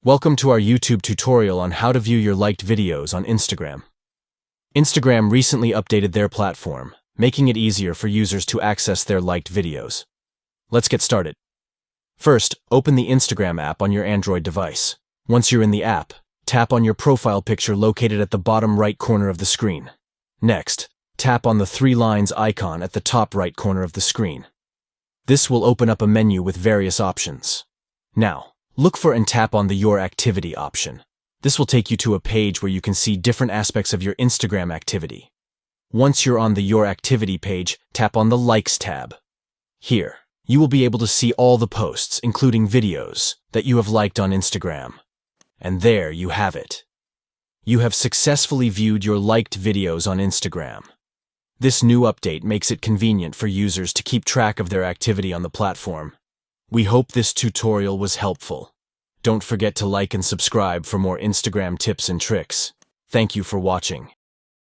Welcome to our YouTube tutorial on how to view your liked videos on Instagram. Instagram recently updated their platform, making it easier for users to access their liked videos. Let's get started. First, open the Instagram app on your Android device. Once you're in the app, tap on your profile picture located at the bottom right corner of the screen. Next, tap on the three lines icon at the top right corner of the screen. This will open up a menu with various options. Now, look for and tap on the Your Activity option. This will take you to a page where you can see different aspects of your Instagram activity. Once you're on the Your Activity page, tap on the Likes tab. Here, you will be able to see all the posts, including videos, that you have liked on Instagram. And there you have it. You have successfully viewed your liked videos on Instagram. This new update makes it convenient for users to keep track of their activity on the platform. We hope this tutorial was helpful. Don't forget to like and subscribe for more Instagram tips and tricks. Thank you for watching.